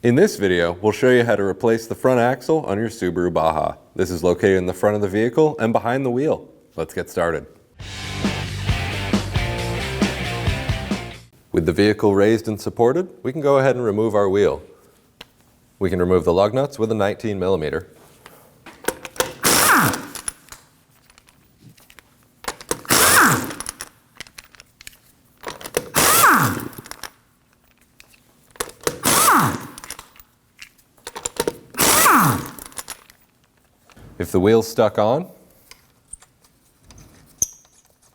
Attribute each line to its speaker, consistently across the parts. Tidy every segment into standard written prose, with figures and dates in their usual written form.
Speaker 1: In this video, we'll show you how to replace the front axle on your Subaru Baja. This is located in the front of the vehicle and behind the wheel. Let's get started. With the vehicle raised and supported, we can go ahead and remove our wheel. We can remove the lug nuts with a 19mm. If the wheel's stuck on,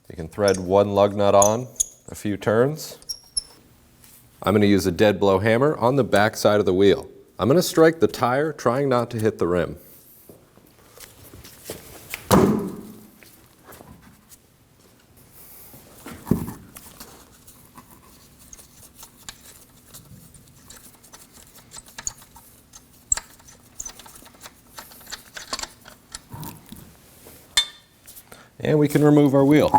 Speaker 1: you can thread one lug nut on a few turns. I'm going to use a dead blow hammer on the back side of the wheel. I'm going to strike the tire, trying not to hit the rim. And we can remove our wheel.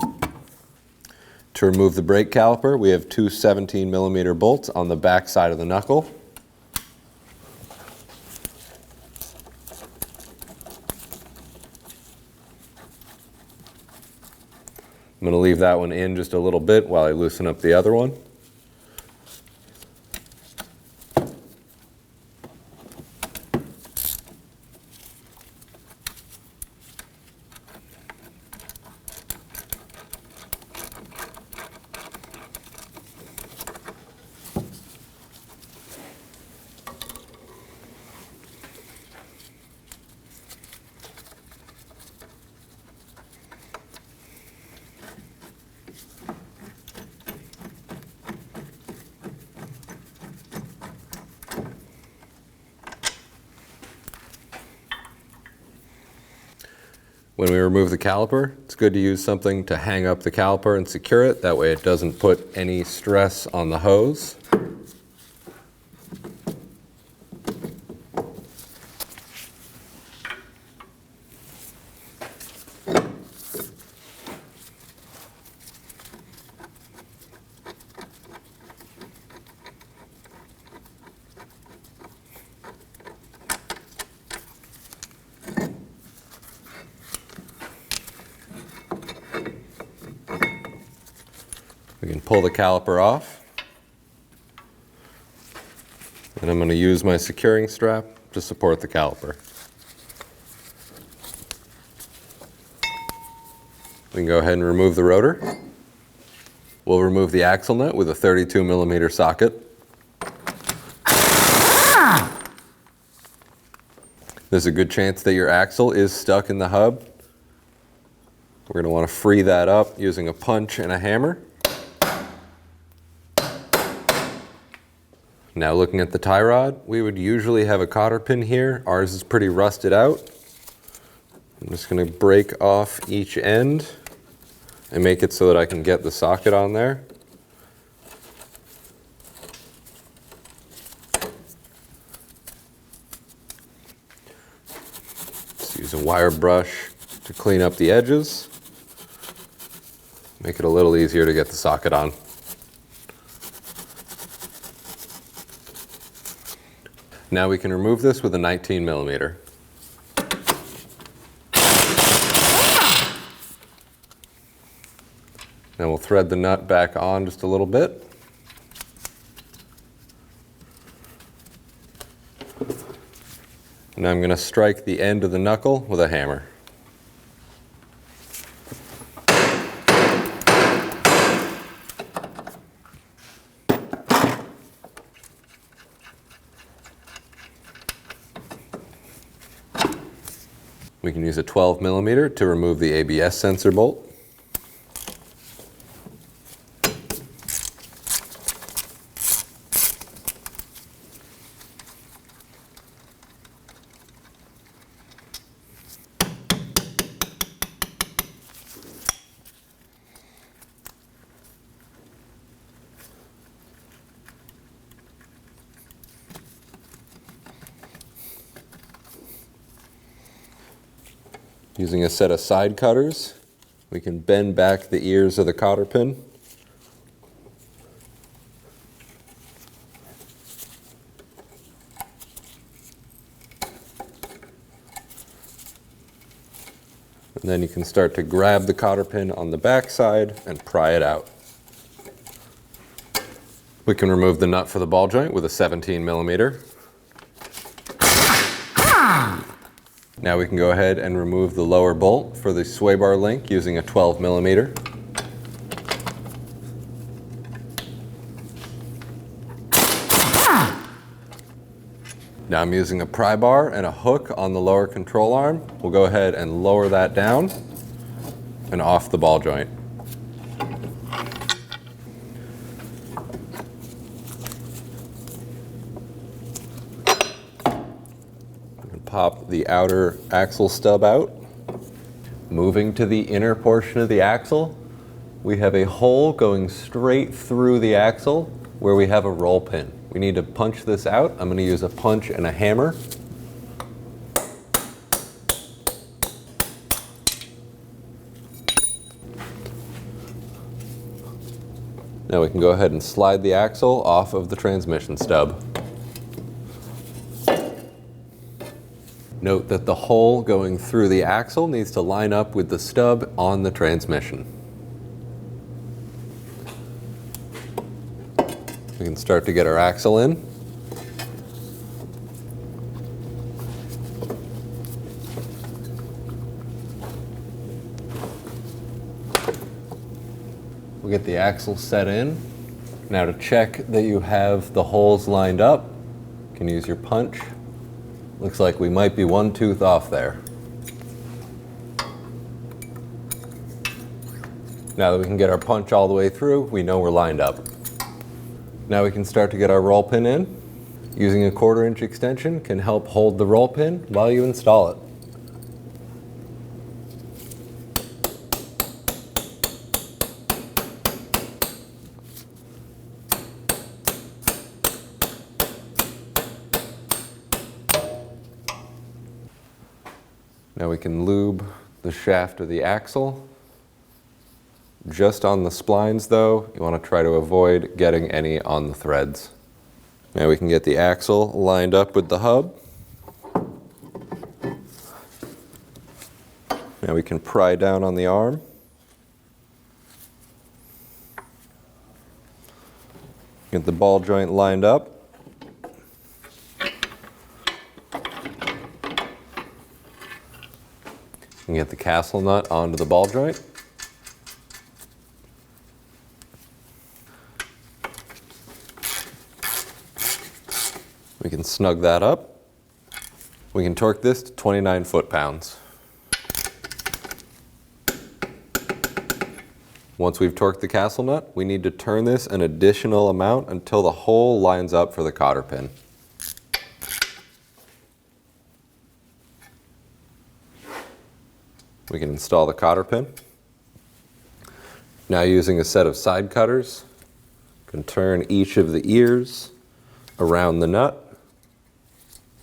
Speaker 1: To remove the brake caliper, we have two 17mm bolts on the back side of the knuckle. I'm going to leave that one in just a little bit while I loosen up the other one. When we remove the caliper, it's good to use something to hang up the caliper and secure it. That way it doesn't put any stress on the hose. We can pull the caliper off, and I'm going to use my securing strap to support the caliper. We can go ahead and remove the rotor. We'll remove the axle nut with a 32mm socket. There's a good chance that your axle is stuck in the hub. We're going to want to free that up using a punch and a hammer. Now looking at the tie rod, we would usually have a cotter pin here. Ours is pretty rusted out. I'm just going to break off each end and make it so that I can get the socket on there. Just use a wire brush to clean up the edges. Make it a little easier to get the socket on. Now we can remove this with a 19mm. Now we'll thread the nut back on just a little bit. Now I'm going to strike the end of the knuckle with a hammer. We can use a 12mm to remove the ABS sensor bolt. Using a set of side cutters, we can bend back the ears of the cotter pin. And then you can start to grab the cotter pin on the back side and pry it out. We can remove the nut for the ball joint with a 17 millimeter. Now we can go ahead and remove the lower bolt for the sway bar link using a 12 millimeter. Now I'm using a pry bar and a hook on the lower control arm. We'll go ahead and lower that down and off the ball joint. Pop the outer axle stub out. Moving to the inner portion of the axle, we have a hole going straight through the axle where we have a roll pin. We need to punch this out. I'm going to use a punch and a hammer. Now we can go ahead and slide the axle off of the transmission stub. Note that the hole going through the axle needs to line up with the stub on the transmission. We can start to get our axle in. We'll get the axle set in. Now to check that you have the holes lined up, you can use your punch. Looks like we might be one tooth off there. Now that we can get our punch all the way through, we know we're lined up. Now we can start to get our roll pin in. Using a 1/4 inch extension can help hold the roll pin while you install it. Now we can lube the shaft of the axle. Just on the splines though, you want to try to avoid getting any on the threads. Now we can get the axle lined up with the hub. Now we can pry down on the arm. Get the ball joint lined up. And get the castle nut onto the ball joint. We can snug that up. We can torque this to 29 foot-pounds. Once we've torqued the castle nut, we need to turn this an additional amount until the hole lines up for the cotter pin. We can install the cotter pin. Now using a set of side cutters, you can turn each of the ears around the nut.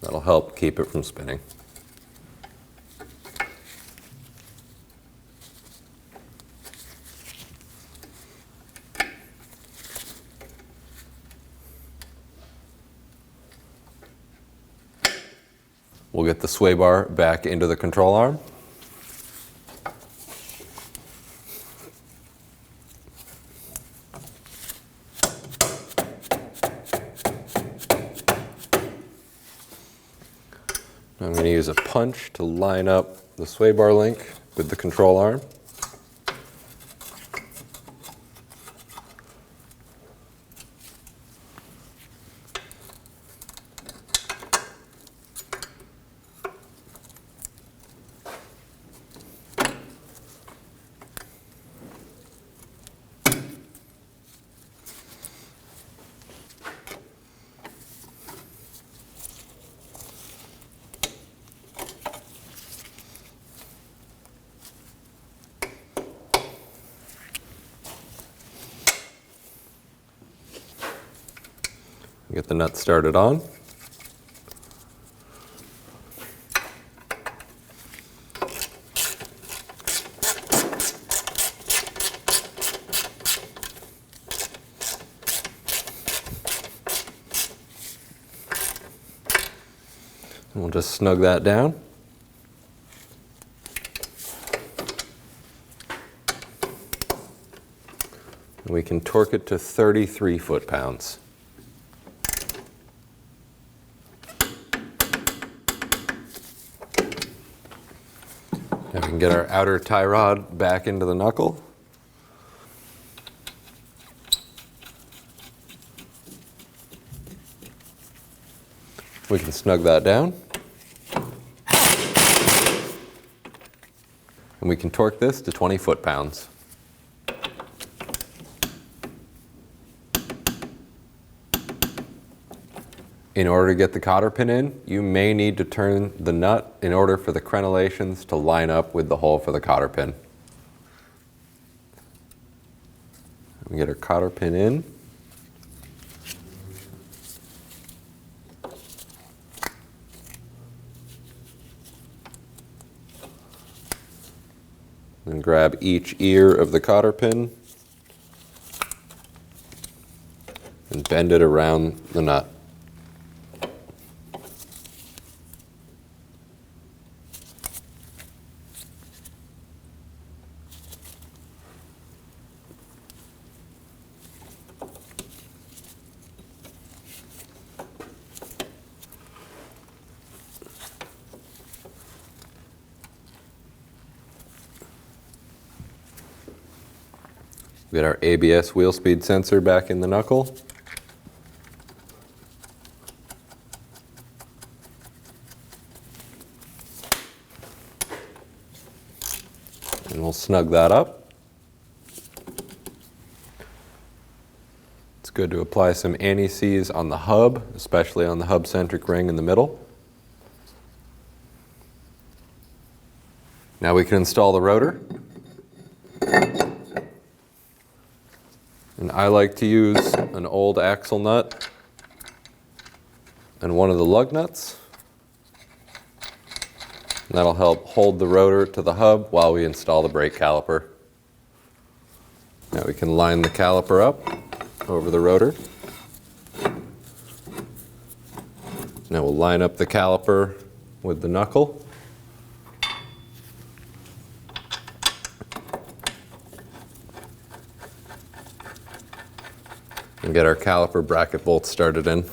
Speaker 1: That'll help keep it from spinning. We'll get the sway bar back into the control arm. I'm going to use a punch to line up the sway bar link with the control arm. Get the nut started on. And we'll just snug that down. We can torque it to 33 foot-pounds. Now we can get our outer tie rod back into the knuckle. We can snug that down. And we can torque this to 20 foot-pounds. In order to get the cotter pin in, you may need to turn the nut in order for the crenellations to line up with the hole for the cotter pin. We get our cotter pin in. Then grab each ear of the cotter pin and bend it around the nut. We get our ABS wheel speed sensor back in the knuckle. And we'll snug that up. It's good to apply some anti-seize on the hub, especially on the hub-centric ring in the middle. Now we can install the rotor. And I like to use an old axle nut and one of the lug nuts. And that'll help hold the rotor to the hub while we install the brake caliper. Now we can line the caliper up over the rotor. Now we'll line up the caliper with the knuckle. And get our caliper bracket bolts started in.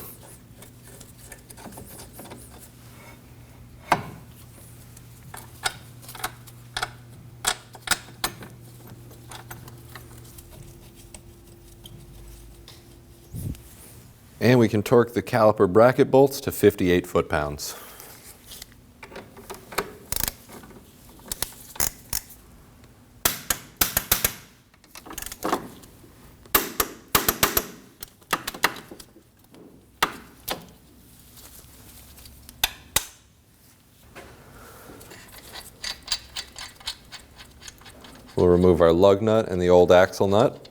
Speaker 1: And we can torque the caliper bracket bolts to 58 foot-pounds. We'll remove our lug nut and the old axle nut.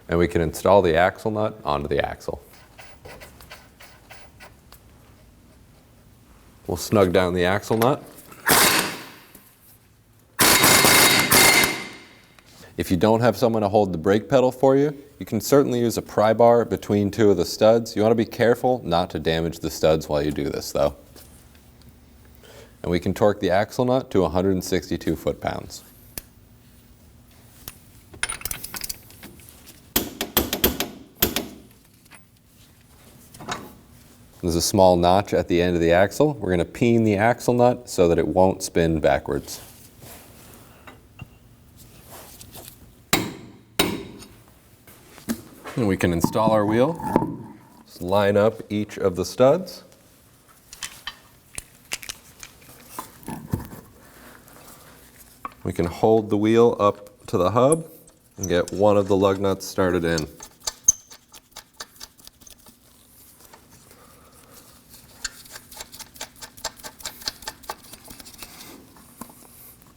Speaker 1: And we can install the axle nut onto the axle. We'll snug down the axle nut. If you don't have someone to hold the brake pedal for you, you can certainly use a pry bar between two of the studs. You want to be careful not to damage the studs while you do this though. And we can torque the axle nut to 162 foot-pounds. There's a small notch at the end of the axle. We're going to peen the axle nut so that it won't spin backwards. And we can install our wheel. Just line up each of the studs. We can hold the wheel up to the hub and get one of the lug nuts started in.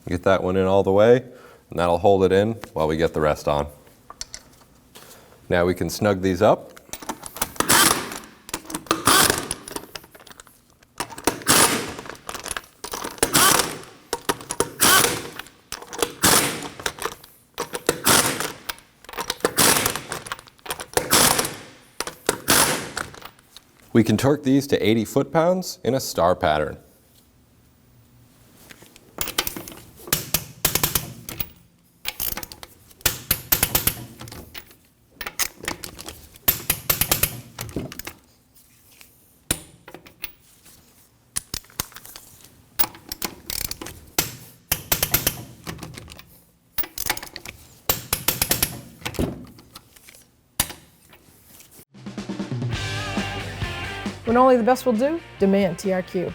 Speaker 1: Get that one in all the way, and that'll hold it in while we get the rest on. Now we can snug these up. We can torque these to 80 foot-pounds in a star pattern.
Speaker 2: When only the best will do, demand TRQ.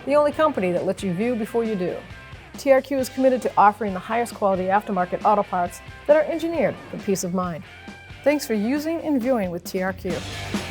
Speaker 2: The only company that lets you view before you do. TRQ is committed to offering the highest quality aftermarket auto parts that are engineered for peace of mind. Thanks for using and viewing with TRQ.